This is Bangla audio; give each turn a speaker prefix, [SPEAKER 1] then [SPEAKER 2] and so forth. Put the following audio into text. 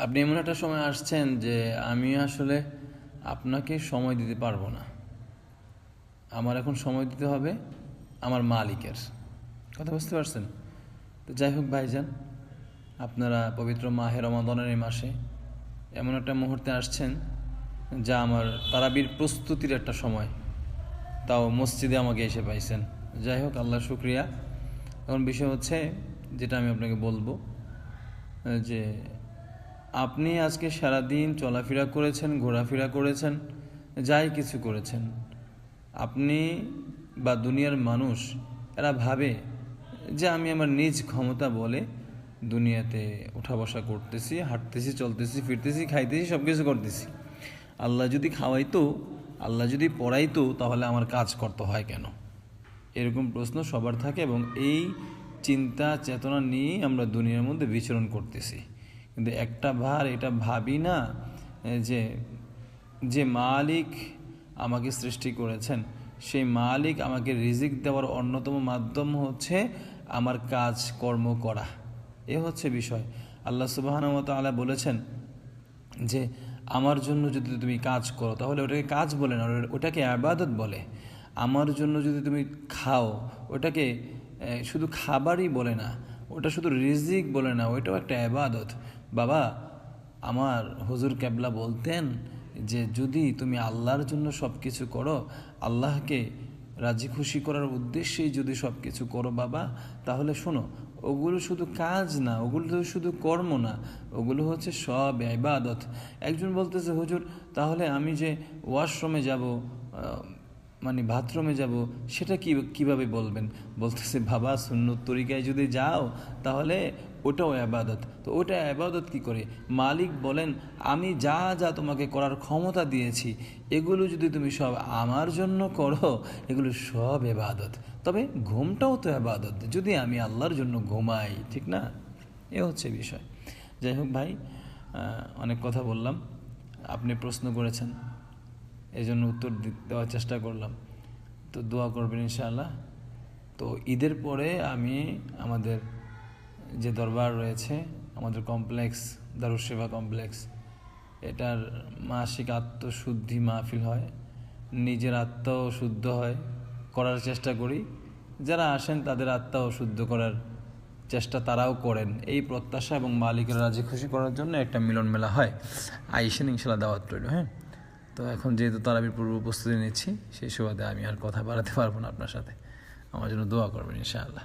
[SPEAKER 1] আপনি এমন একটা সময় আসছেন যে আমি আসলে আপনাকে সময় দিতে পারবো না। আমার এখন সময় দিতে হবে আমার মালিকের। কথা বুঝতে পারছেন? তো যাই হোক ভাইজান, আপনারা পবিত্র মাহে রমাদানের এই মাসে এমন একটা মুহূর্তে আসছেন যা আমার তারাবির প্রস্তুতির একটা সময়, তাও মসজিদে আমাকে এসে পাইছেন। যাই হোক, আল্লাহর শুক্রিয়া। এখন বিষয় হচ্ছে যেটা আমি আপনাকে বলবো যে আপনি আজকে সারাদিন চলাফেরা করেছেন, ঘোরাফেরা করেছেন, যাই কিছু করেছেন, আপনি বা দুনিয়ার মানুষ এরা ভাবে যে আমি আমার নিজ ক্ষমতা বলে দুনিয়াতে ওঠা বসা করতেছি, হাঁটতেছি, চলতেছি, ফিরতেছি, খাইতেছি, সব কিছু করতেছি। আল্লাহ যদি খাওয়াইতো, আল্লাহ যদি পড়াইতো, তাহলে আমার কাজ করতে হয় কেন? এরকম প্রশ্ন সবার থাকে এবং এই চিন্তা চেতনা নিয়ে আমরা দুনিয়ার মধ্যে বিচরণ করতেছি। কিন্তু একটা এটা ভাবি না যে যে মালিক আমাকে সৃষ্টি করেছেন, সেই মালিক আমাকে রিজিক দেওয়ার অন্যতম মাধ্যম হচ্ছে আমার কাজ কর্ম করা। এ হচ্ছে বিষয়। আল্লাহ সুবহানাহু ওয়া তাআলা বলেছেন যে আমার জন্য যদি তুমি কাজ করো তাহলে ওটাকে কাজ বলে না, ওটাকে ইবাদত বলে। আমার জন্য যদি তুমি খাও, ওটাকে শুধু খাবারই বলে না, ওটা শুধু রিজিক বলে না, ওইটাও একটা ইবাদত। বাবা, আমার হুজুর কেবলা বলতেন যে যদি তুমি আল্লাহর জন্য সব কিছু করো, আল্লাহকে রাজি খুশি করার উদ্দেশ্যেই যদি সব কিছু করো বাবা, তাহলে শোনো, ওগুলো শুধু কাজ না, ওগুলো শুধু কর্ম না, ওগুলো হচ্ছে সব ইবাদত। একজন বলতেছে, হুজুর তাহলে আমি যে ওয়াশরুমে যাব, মানে বাথরুমে যাব, সেটা কিভাবে বলবেন? বলতেছে, বাবা সুন্নত তরিকায় যদি যাও তাহলে ওটাও ইবাদত। তো ওটা ইবাদত কি করে? মালিক বলেন, আমি যা যা তোমাকে করার ক্ষমতা দিয়েছি, এগুলো যদি তুমি সব আমার জন্য করো, এগুলো সব ইবাদত। তবে ঘুমটাও তো ইবাদত, যদি আমি আল্লাহর জন্য ঘুমাই, ঠিক না? এ হচ্ছে বিষয়। যাই হোক ভাই, অনেক কথা বললাম, আপনি প্রশ্ন করেছেন, এই জন্য উত্তর দেওয়ার চেষ্টা করলাম। তো দোয়া করবেন ইনশাআল্লাহ। তো ঈদের পরে আমি আমাদের যে দরবার রয়েছে, আমাদের কমপ্লেক্স, দারুস সেবা কমপ্লেক্স, এটার মাসিক আত্মশুদ্ধি মাহফিল হয়। নিজের আত্মাও শুদ্ধ হয়, করার চেষ্টা করি। যারা আসেন তাদের আত্মাও শুদ্ধ করার চেষ্টা তারাও করেন, এই প্রত্যাশা এবং মালিকের রাজি খুশি করার জন্য একটা মিলন মেলা হয়। আইসেন, ইনশাল্লাহ দাওয়াত রইল। হ্যাঁ, তো এখন যেহেতু তারাবির পূর্ব প্রস্তুতি নিচ্ছি, সেই সুবাদে আমি আর কথা বাড়াতে পারবো না আপনার সাথে। আমার জন্য দোয়া করবেন ইনশাআল্লাহ।